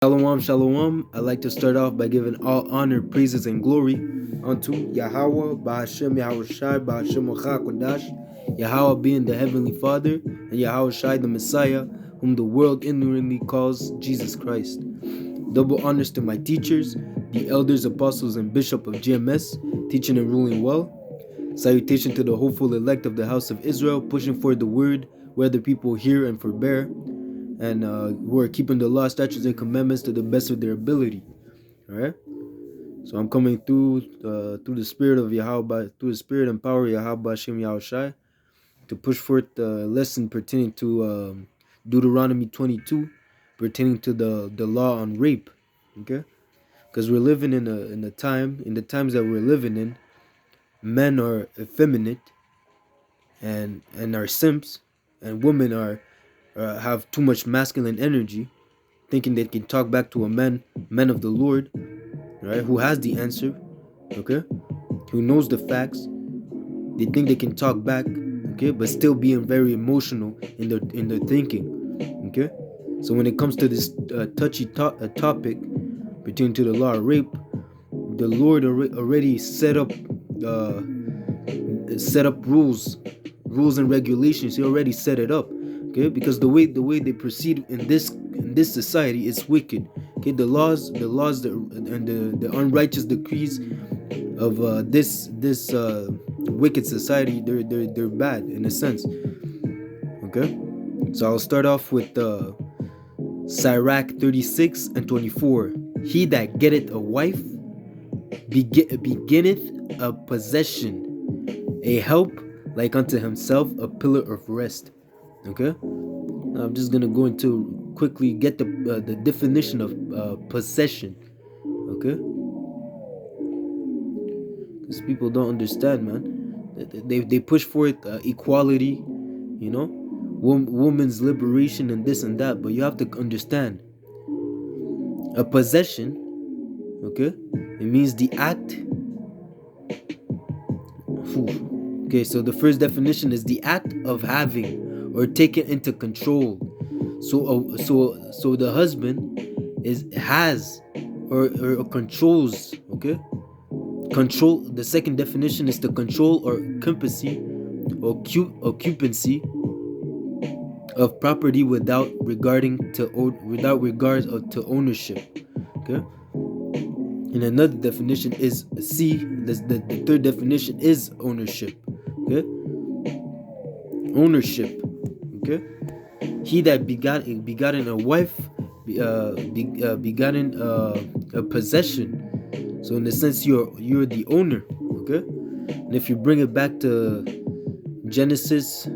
Shalom, shalom. I'd like to start off by giving all honor, praises, and glory unto Yahweh, Bahashem Yahweh Shai, Bahashem Kodash, Yahweh being the Heavenly Father, and Yahweh Shai the Messiah, whom the world ignorantly calls Jesus Christ. Double honors to my teachers, the elders, apostles, and bishop of GMS, teaching and ruling well. Salutation to the hopeful elect of the house of Israel, pushing for the word, whether people hear and forbear, and who are keeping the law, statutes, and commandments to the best of their ability. All right. So I'm coming through the spirit of Yahweh, through the spirit and power of Yahweh Hashem Yahushai, to push forth the lesson pertaining to Deuteronomy 22, pertaining to the law on rape. Okay, because we're living in the times that we're living in, men are effeminate and are simps, and women are have too much masculine energy, thinking they can talk back to a man of the Lord, right? Who has the answer, okay? Who knows the facts. They think they can talk back, okay, but still being very emotional in their thinking, okay? So when it comes to this touchy topic pertaining to the law of rape, the Lord already set up rules and regulations. He already set it up, okay? Because the way they proceed in this society is wicked. Okay, the laws and the unrighteous decrees of this wicked society, they're bad in a sense. Okay, so I'll start off with Sirach 36 and 24. He that getteth a wife beginneth a possession, a help like unto himself, a pillar of rest. Okay, now I'm just gonna go into quickly get the definition of possession. Okay, because people don't understand, man. They push for it, equality, woman's liberation and this and that, but you have to understand a possession. Okay, it means the act. Okay, so the first definition is the act of having or taking into control. So the husband has or controls. Okay, control. The second definition is to control or occupancy of property without regards to ownership. Okay. And another definition is the third definition is ownership. Okay, ownership. Okay, he that begotten a wife, begotten a possession. So in the sense you're the owner. Okay, and if you bring it back to Genesis, 3,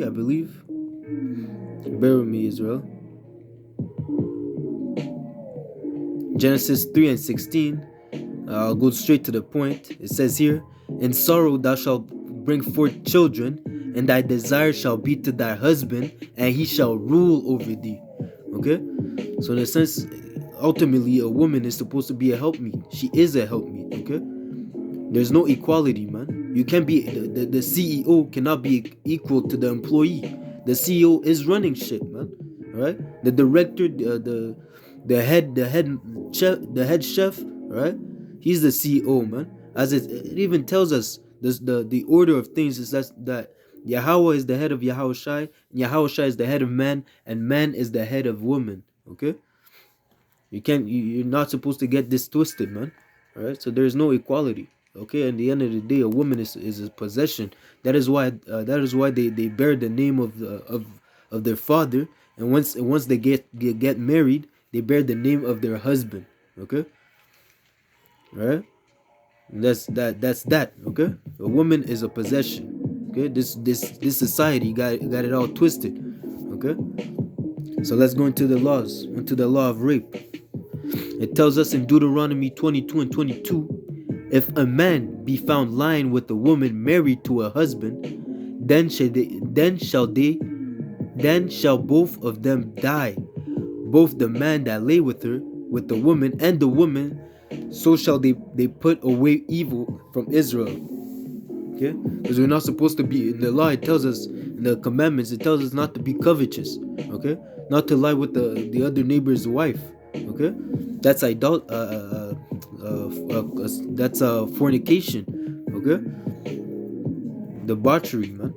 I believe. Bear with me, Israel. Genesis 3 and 16. I'll go straight to the point. It says here, in sorrow thou shalt bring forth children, and thy desire shall be to thy husband, and he shall rule over thee. Okay, so in a sense, ultimately a woman is supposed to be a helpmeet. She is a helpmeet. Okay, there's no equality, man. You can't be the CEO cannot be equal to the employee. The CEO is running shit, man. All right, the director, the head chef, right? He's the CEO, man. As it even tells us, the order of things is that Yahweh is the head of Yahushai, and Yahushai is the head of man, and man is the head of woman. Okay, you're not supposed to get this twisted, man. All right, so there's no equality. Okay, at the end of the day, a woman is a possession. That is why they bear the name of their father, and once they get married, they bear the name of their husband. Okay, all right. That's that. Okay, a woman is a possession. Okay, this society got it all twisted. Okay, so let's go into the law of rape. It tells us in Deuteronomy 22 and 22, if a man be found lying with a woman married to a husband, then shall both of them die, both the man that lay with the woman, and the woman. So shall they put away evil from Israel. Okay, because we're not supposed to be in the law. It tells us in the commandments, it tells us not to be covetous, okay? Not to lie with the other neighbor's wife, okay? That's that's fornication, okay? Debauchery, man.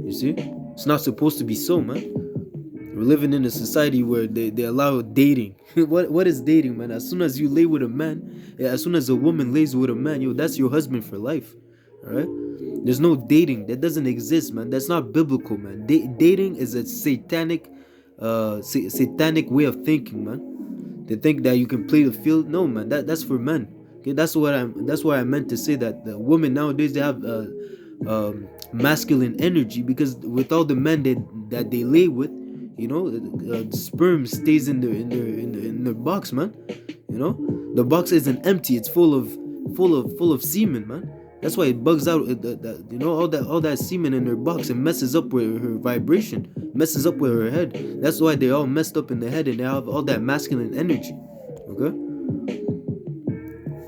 You see? It's not supposed to be so, man. We're living in a society where they allow dating. What is dating, man? As soon as you lay with a man, as soon as a woman lays with a man, yo, that's your husband for life. Alright? There's no dating. That doesn't exist, man. That's not biblical, man. Dating is a satanic way of thinking, man. They think that you can play the field. No, man. That's for men. Okay, that's why I meant to say that the women nowadays, they have masculine energy, because with all the men that they lay with, you know, the sperm stays in their box, man. You know, the box isn't empty; it's full of semen, man. That's why it bugs out, you know, all that semen in her box, and messes up with her vibration, messes up with her head. That's why they're all messed up in the head, and they have all that masculine energy. Okay,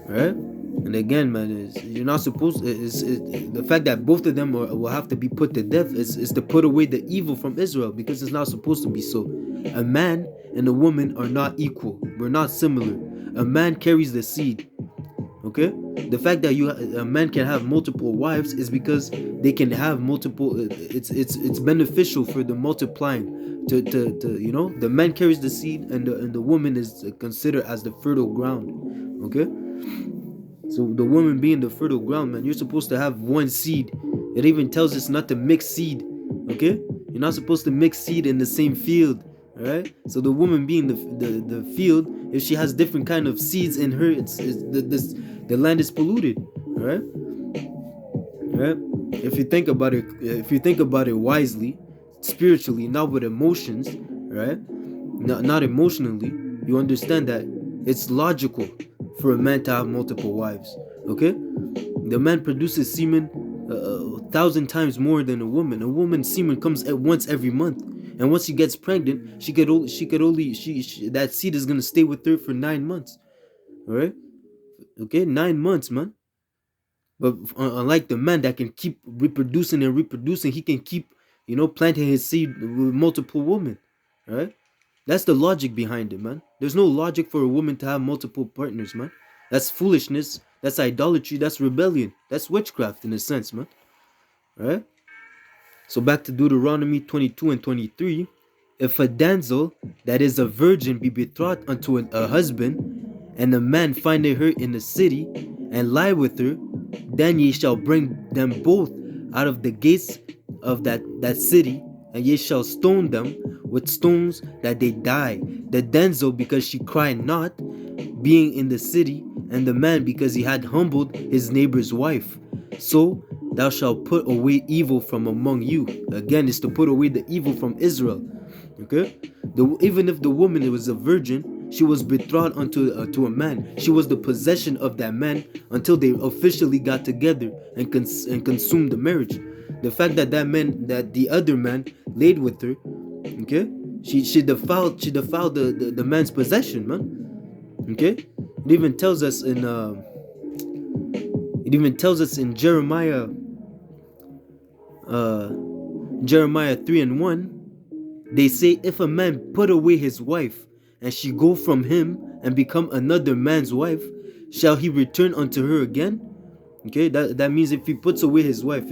all right. And again, man, you're not supposed. The fact that both of them will have to be put to death is to put away the evil from Israel, because it's not supposed to be so. A man and a woman are not equal. We're not similar. A man carries the seed. Okay, the fact that a man can have multiple wives is because they can have multiple. It's beneficial for the multiplying. To you know, the man carries the seed, and the woman is considered as the fertile ground. Okay. So the woman being the fertile ground, man, you're supposed to have one seed. It even tells us not to mix seed. Okay, you're not supposed to mix seed in the same field. All right. So the woman being the field, if she has different kind of seeds in her, the land is polluted. All right. All right. If you think about it wisely, spiritually, not with emotions, right? Not emotionally, you understand that it's logical for a man to have multiple wives. Okay, the man produces semen 1,000 times more than a woman. A woman's semen comes at once every month, and once she gets pregnant, that seed is gonna stay with her for 9 months. All right, okay, 9 months, man. But unlike the man that can keep reproducing, he can keep, you know, planting his seed with multiple women. All right. That's the logic behind it, man. There's no logic for a woman to have multiple partners, man. That's foolishness. That's idolatry. That's rebellion. That's witchcraft in a sense, man. Alright? So back to Deuteronomy 22 and 23. If a damsel that is a virgin be betrothed unto a husband, and a man findeth her in the city, and lie with her, then ye shall bring them both out of the gates of that city, and ye shall stone them with stones that they die. The damsel, because she cried not, being in the city, and the man, because he had humbled his neighbor's wife. So thou shalt put away evil from among you. Again, it's to put away the evil from Israel. Okay? Even if the woman was a virgin, she was betrothed to a man. She was the possession of that man until they officially got together and consumed the marriage. The fact that the other man laid with her, okay, she defiled the man's possession, man. Okay, it even tells us in Jeremiah 3:1. They say, if a man put away his wife, and she go from him and become another man's wife, shall he return unto her again? Okay, that means if he puts away his wife,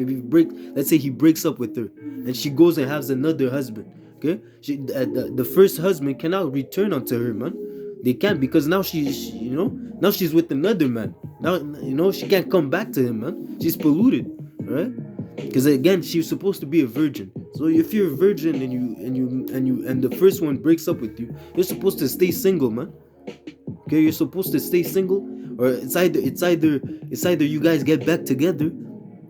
let's say he breaks up with her, and she goes and has another husband. Okay, the first husband cannot return unto her, man. They can't, because now she's with another man. Now, you know, she can't come back to him, man. She's polluted, right? Because again, she's supposed to be a virgin. So if you're a virgin and the first one breaks up with you, you're supposed to stay single, man. Okay, you're supposed to stay single, or it's either you guys get back together,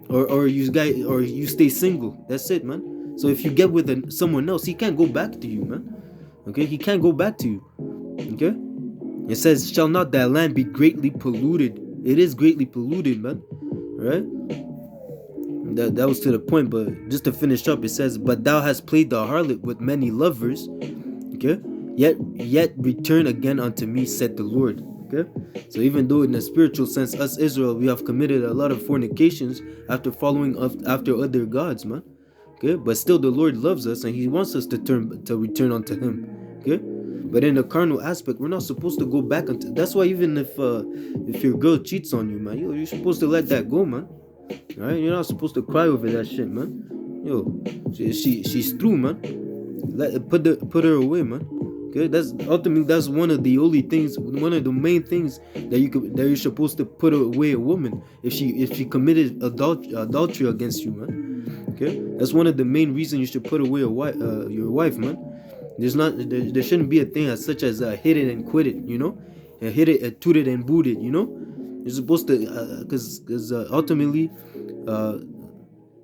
or you stay single. That's it, man. So if you get with someone else, he can't go back to you, man. Okay, he can't go back to you. Okay, it says, shall not thy land be greatly polluted? It is greatly polluted, man. Right? That was to the point, but just to finish up, it says, but thou hast played the harlot with many lovers. Okay, yet return again unto me, said the Lord. Okay, so even though in a spiritual sense, us Israel, we have committed a lot of fornications after following after other gods, man. Okay, but still the Lord loves us and He wants us to return unto Him. Okay, but in the carnal aspect, we're not supposed to go back unto. That's why even if your girl cheats on you, man, you're supposed to let that go, man. All right, you're not supposed to cry over that shit, man. She's through, man. Put her away, man. Okay, that's one of the only things, one of the main things that you're supposed to put away a woman if she committed adultery against you, man. Okay, that's one of the main reasons you should put away your wife, man. There shouldn't be a thing as such as hit it and quit it, hit it, toot it and boot it, You're supposed to, because ultimately,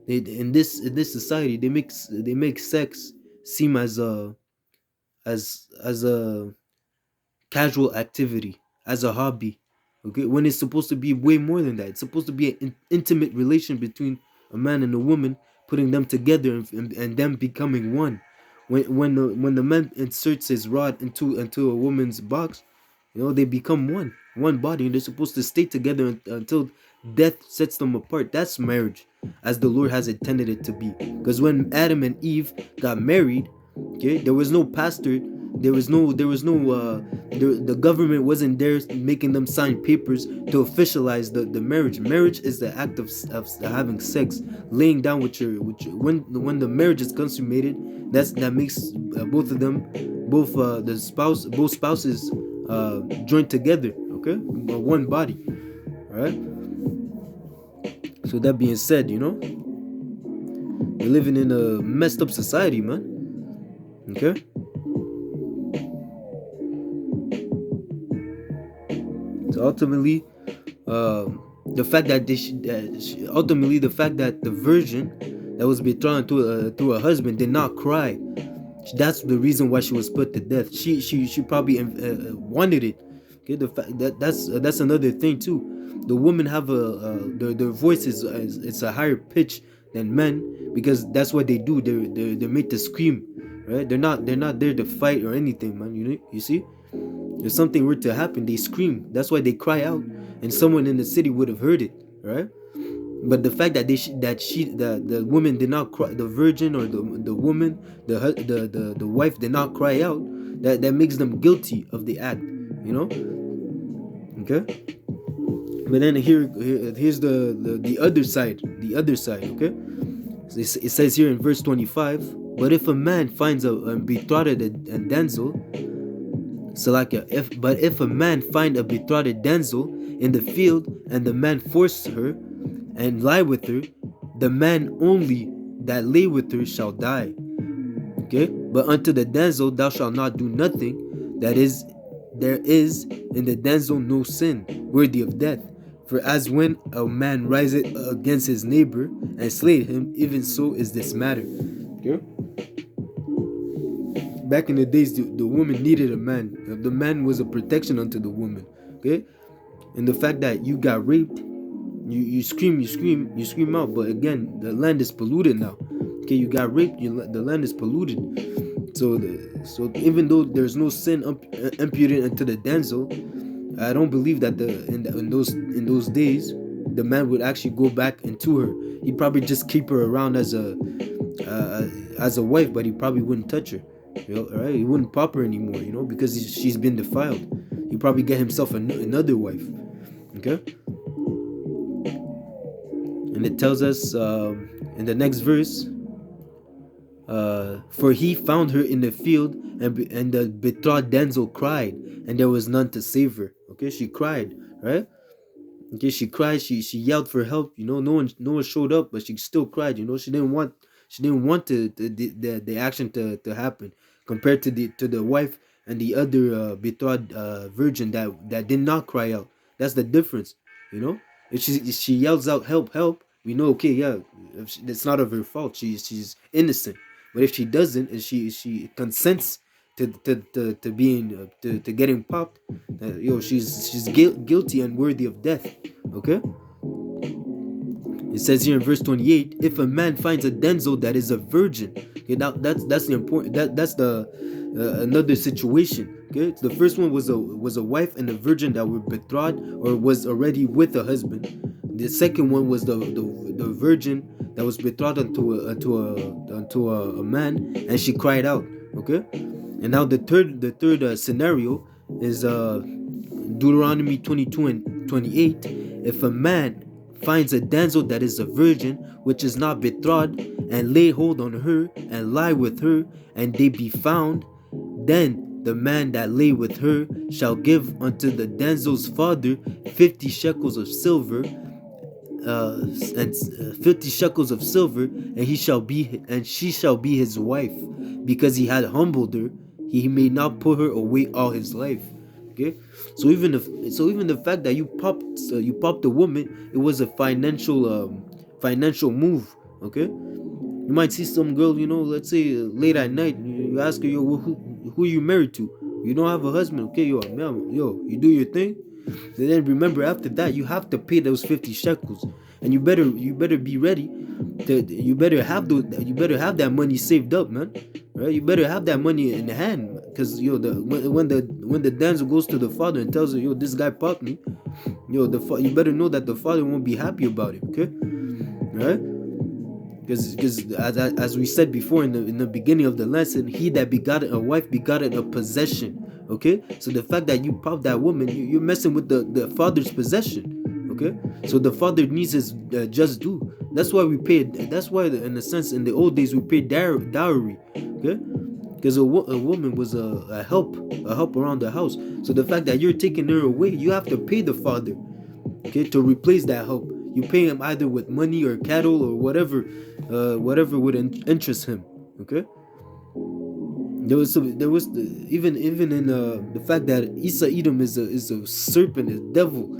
in this society they make sex seem as a casual activity, as a hobby, okay, when it's supposed to be way more than that. It's supposed to be an intimate relation between a man and a woman, putting them together and them becoming one. When the man inserts his rod into a woman's box, they become one body, and they're supposed to stay together until death sets them apart. That's marriage as the Lord has intended it to be. Because when Adam and Eve got married, okay, there was no pastor, the government wasn't there making them sign papers to officialize the marriage. Marriage is the act of having sex, laying down with your when the marriage is consummated. That makes both of them, both spouses join together, okay, one body. All right. So that being said, we're living in a messed up society, man. Okay. So ultimately, the fact that the virgin that was betrothed to a husband did not cry, that's the reason why she was put to death. She probably wanted it. Okay, the fact that's another thing too. The women have their voice is it's a higher pitch than men, because that's what they do. They're made to scream, right? They're not there to fight or anything, man. You see, if something were to happen, they scream. That's why they cry out, and someone in the city would have heard it, right? But the fact that the woman did not cry, the virgin or the woman, the wife did not cry out, that makes them guilty of the act, Okay. But then here's the other side, okay. It says here in verse 25, but if a man finds a betrothed damsel, if a man find a betrothed damsel in the field, and the man force her and lie with her, the man only that lay with her shall die. Okay, but unto the damsel thou shalt not do nothing. That is, there is in the damsel no sin worthy of death. For as when a man riseth against his neighbor and slay him, even so is this matter. Okay. Back in the days, the woman needed a man. The man was a protection unto the woman. Okay, and the fact that you got raped, you scream out. But again, the land is polluted now. Okay, you got raped, the land is polluted. So even though there's no sin imputed into the damsel, I don't believe that in those days the man would actually go back into her. He'd probably just keep her around as a wife, but he probably wouldn't touch her. Right? He wouldn't pop her anymore, because she's been defiled. He'd probably get himself another wife. Okay. And it tells us in the next verse, for he found her in the field, and the betrothed damsel cried, and there was none to save her. Okay, she cried, right? Okay, she cried. She yelled for help. No one showed up, but she still cried. She didn't want the action to happen, compared to the wife and the other betrothed virgin that did not cry out. That's the difference. If she yells out help, we know, okay, yeah, it's not of her fault. She's innocent. But if she doesn't, and she consents to being to getting popped, she's guilty and worthy of death. Okay. It says here in verse 28, if a man finds a damsel that is a virgin. Okay, that's the important. That's the another situation. Okay, the first one was a wife and a virgin that were betrothed or was already with a husband. The second one was the virgin that was betrothed unto a man, and she cried out. Okay, and now the third scenario is Deuteronomy 22 and 28. If a man finds a damsel that is a virgin, which is not betrothed, and lay hold on her, and lie with her, and they be found, then the man that lay with her shall give unto the damsel's father 50 shekels of silver, and 50 shekels of silver, and she shall be his wife, because he had humbled her. He may not put her away all his life. Okay, so even the fact that you popped a woman, it was a financial move. Okay, you might see some girl, let's say late at night, you ask her, yo, who you married to? You don't have a husband. Okay, yo, you do your thing. And then remember, after that, you have to pay those 50 shekels, and you better be ready. You better have that money saved up, man. Right? You better have that money in hand, because when the damsel goes to the father and tells her, yo, this guy popped me, you better know that the father won't be happy about it. Okay, right? Because as we said before in the beginning of the lesson, he that begotten a wife begotten a possession. Okay, so the fact that you pop that woman, you're messing with the father's possession. Okay, so the father needs his just due. That's why we paid. That's why, in a sense, in the old days, we paid dowry. Okay, because a woman was a help around the house. So the fact that you're taking her away, you have to pay the father, okay, to replace that help. You pay him either with money or cattle or whatever would interest him. Okay, even in the fact that Esau Edom is a serpent, a devil.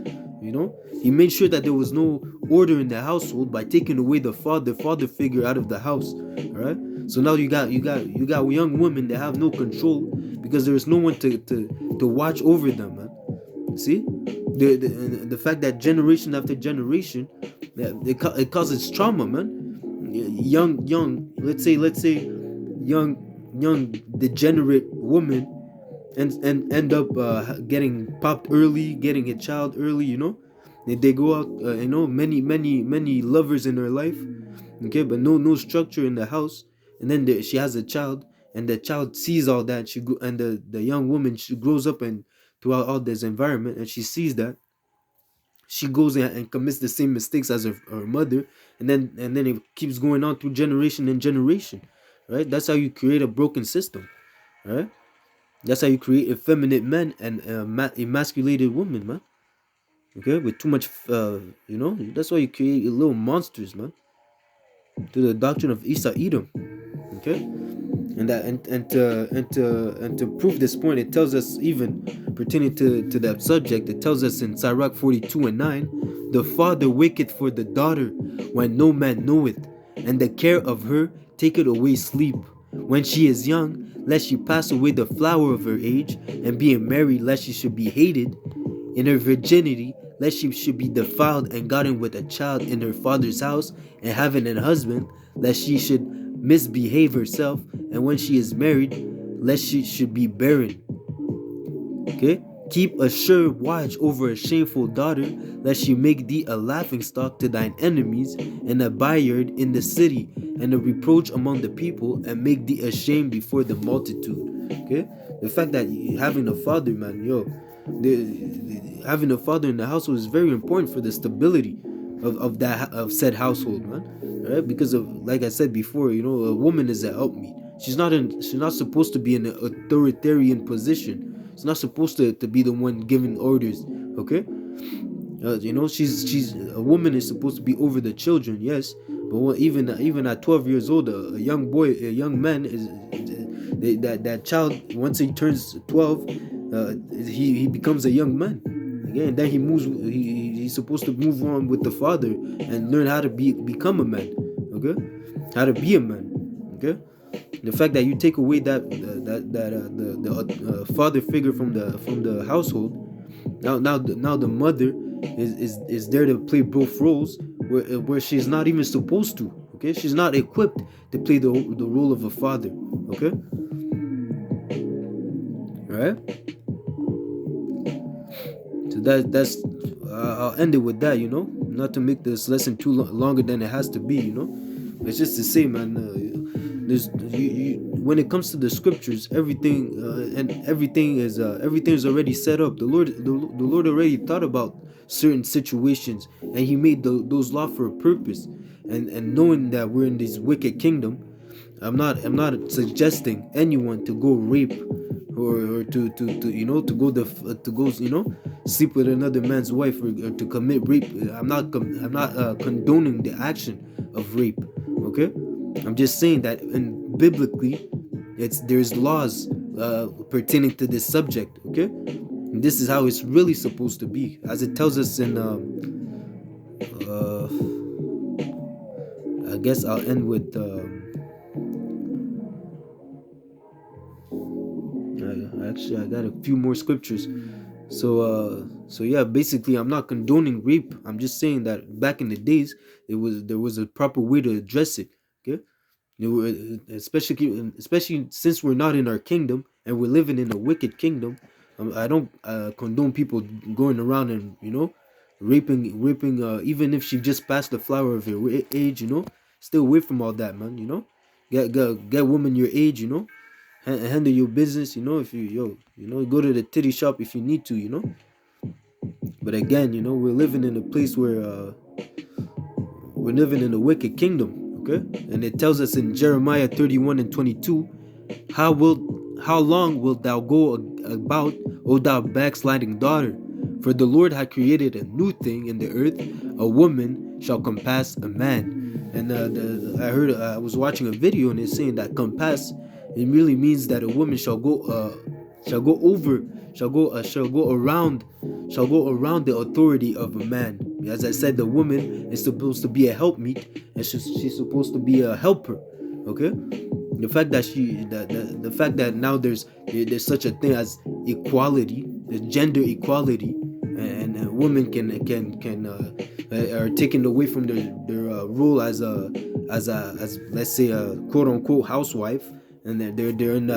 He made sure that there was no order in the household by taking away the father figure out of the house. All right, so now you got young women that have no control, because there's no one to watch over them, man. See, the fact that generation after generation, it causes trauma, man. Let's say young degenerate woman and end up getting popped early, getting a child early. They go out, many lovers in her life. Okay, but no structure in the house. And then she has a child, and the child sees all that. And the young woman, she grows up and throughout all this environment, and she sees that. She goes and commits the same mistakes as her mother, and then it keeps going on through generation and generation. Right? That's how you create a broken system. Right? That's how you create effeminate men and emasculated women, man. Okay, with too much, that's why you create little monsters, man. To the doctrine of Esau Edom. Okay, and to prove this point, it tells us, even pertaining to that subject, it tells us in Sirach 42:9, the father waketh for the daughter when no man knoweth, and the care of her taketh away sleep. When she is young, lest she pass away the flower of her age, and being married, lest she should be hated. In her virginity, lest she should be defiled and gotten with a child in her father's house, and having an husband, lest she should misbehave herself, and when she is married, lest she should be barren. Okay? Keep a sure watch over a shameful daughter, lest she make thee a laughing stock to thine enemies, and a byard in the city, and a reproach among the people, and make thee ashamed before the multitude. Okay? The fact that having a father, man, having a father in the household is very important for the stability of said household, man. Right? Because of, like I said before, a woman is a helpmeet. She's not supposed to be in an authoritarian position. She's not supposed to be the one giving orders. Okay, she's a woman is supposed to be over the children, yes, but even at 12 years old, a young man is that child. Once he turns 12, he becomes a young man. Again, then he's supposed to move on with the father and learn how to become a man. Okay, how to be a man. Okay, the fact that you take away the father figure from the household, now the mother is there to play both roles, where she's not even supposed to. Okay, she's not equipped to play the role of a father. Okay, all right. So that's I'll end it with that. Not to make this lesson too longer than it has to be. It's just to say, man. There's when it comes to the scriptures, everything is already set up. The Lord already thought about certain situations, and He made those law for a purpose. And knowing that we're in this wicked kingdom, I'm not suggesting anyone to go rape or to go sleep with another man's wife, or to commit rape. I'm not condoning the action of rape. Okay, I'm just saying that in biblically, there's laws pertaining to this subject. Okay, and this is how it's really supposed to be, as it tells us in uh, I guess I'll end with actually I got a few more scriptures. So yeah, basically I'm not condoning rape. I'm just saying that back in the days there was a proper way to address it. Okay, especially since we're not in our kingdom and we're living in a wicked kingdom. I don't condone people going around and raping even if she just passed the flower of her age. Stay away from all that, man. Get woman your age. Handle your business. If go to the titty shop if you need to. But again, we're living in a place where we're living in a wicked kingdom. Okay, and it tells us in Jeremiah 31 and 22, how long wilt thou go about, O thou backsliding daughter? For the Lord hath created a new thing in the earth, a woman shall compass a man. And I was watching a video, and it's saying that compass, it really means that a woman shall go over, shall go around the authority of a man. As I said, the woman is supposed to be a helpmeet, and she's supposed to be a helper. Okay, the fact that now there's such a thing as equality, the gender equality, and women are taken away from their role as let's say a quote unquote housewife, and they're in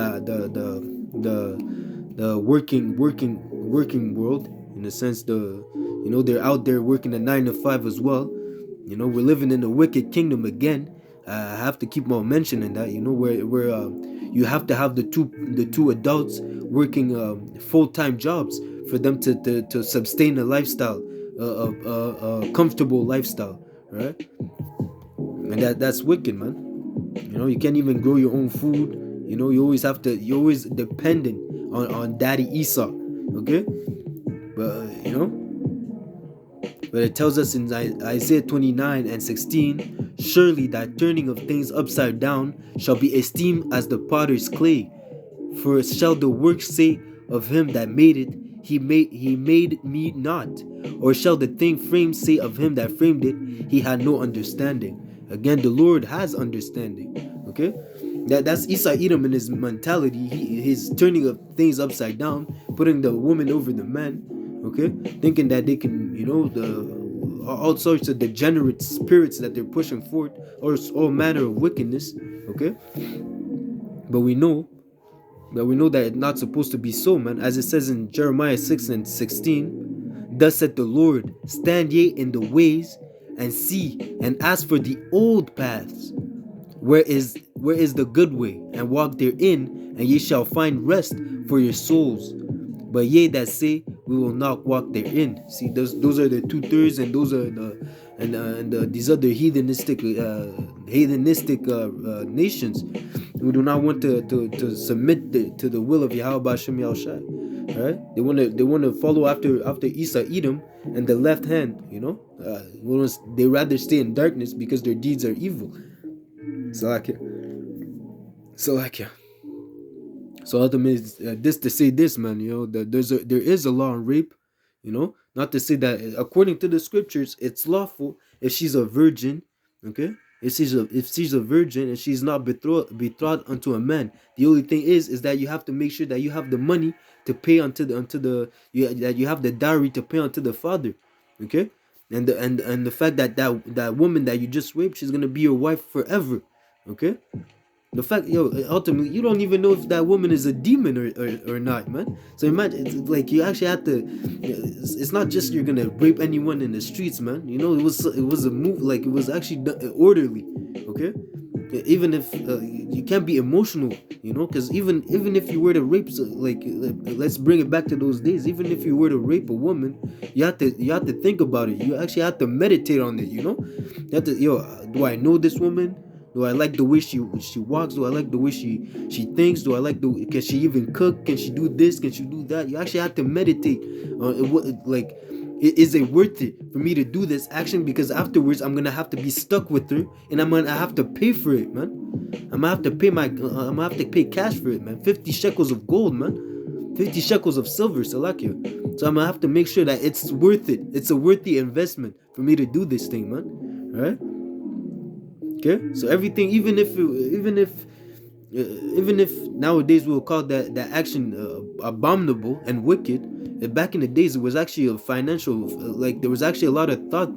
the working world, in the sense they're out there working a 9 to 5 as well. We're living in a wicked kingdom again. I have to keep on mentioning that, where you have to have the two adults working full-time jobs for them to sustain a lifestyle, a comfortable lifestyle, right? And that's wicked, man. You can't even grow your own food. You're always dependent on daddy Esau. Okay, but it tells us in Isaiah 29 and 16, surely that turning of things upside down shall be esteemed as the potter's clay. For shall the work say of him that made it, he made me not? Or shall the thing framed say of him that framed it, he had no understanding? Again, the Lord has understanding. Okay, that's Esau Edom in his mentality. He's turning of things upside down, putting the woman over the man. Okay, thinking that they can, the all sorts of degenerate spirits that they're pushing forth, or all manner of wickedness. Okay, but we know that it's not supposed to be so, man. As it says in Jeremiah 6 and 16, thus saith the Lord, stand ye in the ways, and see, and ask for the old paths, where is the good way, and walk therein, and ye shall find rest for your souls. But ye that say, we will not walk therein. See, those are the 2/3, and those are these other heathenistic nations who do not want to submit to the will of Yahweh Hashem Yahushai. Right? They want to follow after Esau Edom and the left hand. They rather stay in darkness because their deeds are evil. Salakia. So ultimately, this to say this, man, that there is a law on rape. Not to say that according to the scriptures it's lawful if she's a virgin. Okay, if she's a virgin and she's not betrothed unto a man. The only thing is that you have to make sure that you have the money to pay that you have the dowry to pay unto the father. Okay, and the fact that woman that you just raped, she's gonna be your wife forever. Okay. The fact, ultimately, you don't even know if that woman is a demon or not, man. So imagine, it's like you actually have to. It's not just you're gonna rape anyone in the streets, man. It was a move, like it was actually orderly, okay. Even if you can't be emotional, because even if you were to rape, let's bring it back to those days. Even if you were to rape a woman, you have to think about it. You actually have to meditate on it. You have to, do I know this woman? Do I like the way she walks? Do I like the way she thinks? Do I like the can she even cook? Can she do this? Can she do that? You actually have to meditate on like, is it worth it for me to do this action? Because afterwards I'm gonna have to be stuck with her, and I'm gonna have to pay for it, man. I'm gonna have to pay cash for it, man. 50 shekels of gold, man. 50 shekels of silver, Salakia. So I'm gonna have to make sure that it's worth it. It's a worthy investment for me to do this thing, man. All right? Okay, so everything, even if nowadays we'll call that action abominable and wicked, back in the days it was actually a financial, like there was actually a lot of thought.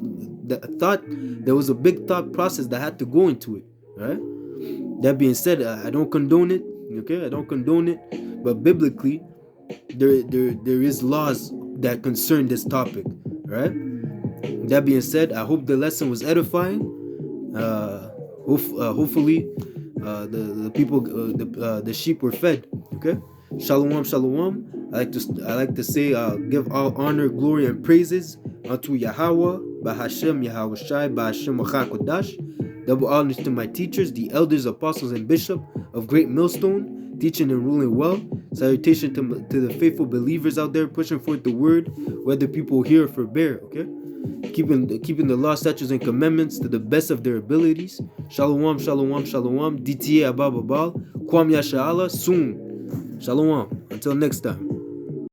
There was a big thought process that had to go into it. Right. That being said, I don't condone it. Okay, I don't condone it, but biblically, there is laws that concern this topic. Right. That being said, I hope the lesson was edifying. Hopefully, the people, the sheep were fed. Okay, shalom, shalom. I like to say, give all honor, glory, and praises unto Yahweh, Bahashem Yahweh Shai, Bahashem Wachakodash. Double honors to my teachers, the elders, apostles, and bishop of Great Millstone, teaching and ruling well. Salutation to the faithful believers out there pushing forth the word, whether people hear or forbear. Okay. Keeping the law, statutes, and commandments to the best of their abilities. Shalom, shalom, shalom. DTA Abba Babal. Kwam Yasha'Allah. Soon. Shalom. Until next time.